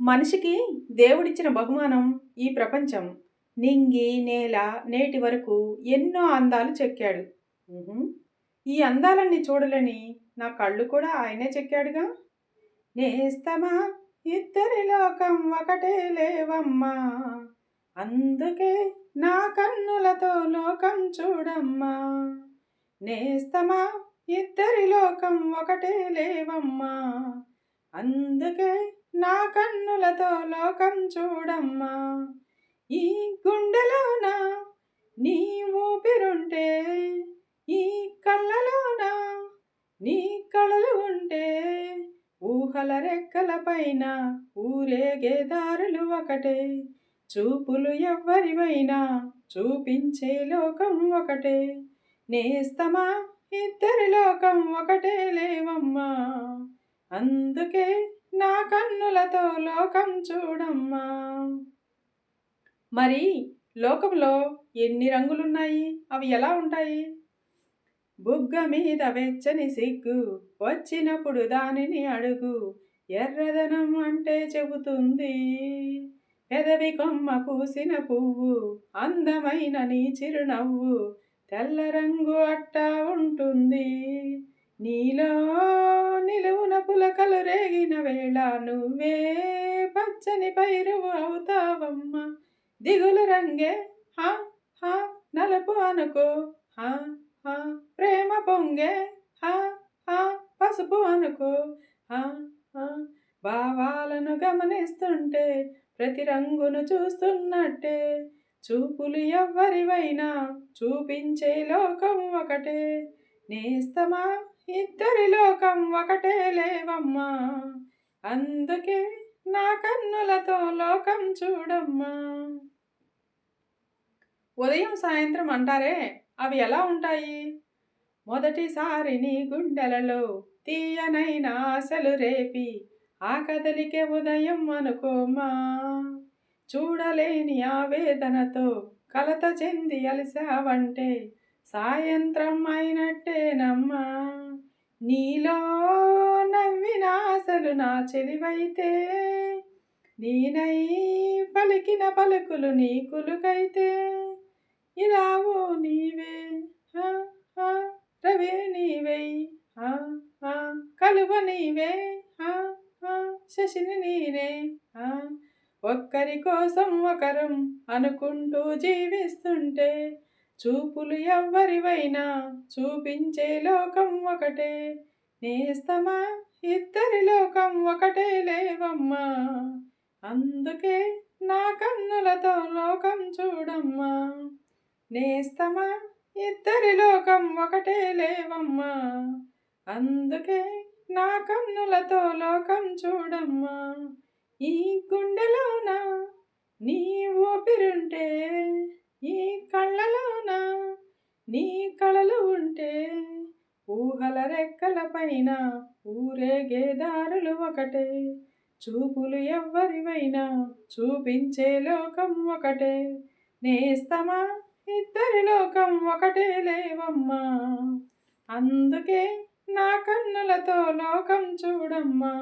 మనిషికి దేవుడిచ్చిన బహుమానం ఈ ప్రపంచం. నింగి, నేల, నేటి వరకు ఎన్నో అందాలు చెక్కాడు. హుహు. ఈ అందాలన్నీ చూడలేని నా కళ్ళు కూడా ఆయనే చెక్కాడుగా. నేస్తమా ఇద్దరి లోకం ఒకటే లేవమ్మా, అందుకే నా కన్నులతో లోకం చూడమ్మా. నేస్తమా ఇద్దరి లోకం ఒకటే లేవమ్మా, అందుకే నా కన్నులతో లోకం చూడమ్మా. ఈ గుండెలోన నీ ఊపిరుంటే, ఈ కళ్ళలోన నీ కళలు ఉంటే, ఊహల రెక్కల పైన ఊరేగే దారులు ఒకటే, చూపులు ఎవ్వరివైనా చూపించే లోకం ఒకటే. నేస్తమా ఇద్దరి లోకం ఒకటే లేవమ్మా, అందుకే నా కన్నులతో లోకం చూడమ్మా. మరి లోకంలో ఎన్ని రంగులున్నాయి? అవి ఎలా ఉంటాయి? బుగ్గ మీద వెచ్చని సిగ్గు వచ్చినప్పుడు దానిని అడుగు, ఎర్రదనం అంటే చెబుతుంది. పెదవి కొమ్మ పూసిన పువ్వు, అందమైన నీ చిరునవ్వు, తెల్ల రంగు అట్టా ఉంటుంది. నీలో నిలువున పులకలు రేగిన వేళ నువ్వే పచ్చని పైరువు అవుతావమ్మా. దిగులు రంగే హా హా నలుపు అనుకో, హా హా ప్రేమ పొంగే హా హా పసుపు అనుకో, హా హా భావాలను గమనిస్తుంటే ప్రతి రంగును చూస్తున్నట్టే, చూపులు ఎవ్వరివైనా చూపించే లోకం ఒకటే. నేస్తమా ఇద్దరి లోకం ఒకటే లేవమ్మా, అందుకే నా కన్నులతో లోకం చూడమ్మా. ఉదయం సాయంత్రం అంటారే, అవి ఎలా ఉంటాయి? మొదటిసారి నీ గుండెలలో తీయనైన ఆశలు రేపి, ఆ కదలికే ఉదయం అనుకోమా. చూడలేని ఆవేదనతో కలత చెంది అలిసావంటే సాయంత్రం అయినట్టేనమ్మా. నీలో నవ్విన ఆశలు నా చెలివైతే, నేనై పలికిన పలుకులు నీ కులుకైతే, ఇలావో నీవే హా హా రవే నీవే హా హా కలువ నీవే హా హా శశిని నీనే హా. ఒక్కరి కోసం ఒకరం అనుకుంటూ జీవిస్తుంటే, చూపులు ఎవ్వరివైనా చూపించే లోకం ఒకటే. నేస్తమా ఇద్దరి లోకం ఒకటే లేవమ్మా, అందుకే నా కన్నులతో లోకం చూడమ్మా. నేస్తమా ఇద్దరి లోకం ఒకటే లేవమ్మా, అందుకే నా కన్నులతో లోకం చూడమ్మా. ఈ గుండెలోన నీ ఊపిరుంటే, ఈ కళ్ళలోన నీ కళలు ఉంటే, ఊహల రెక్కల పైన ఊరేగే దారులు ఒకటే, చూపులు ఎవ్వరివైనా చూపించే లోకం ఒకటే. నేస్తమా ఇద్దరి లోకం ఒకటే లేవమ్మా, అందుకే నా కన్నులతో లోకం చూడమ్మా.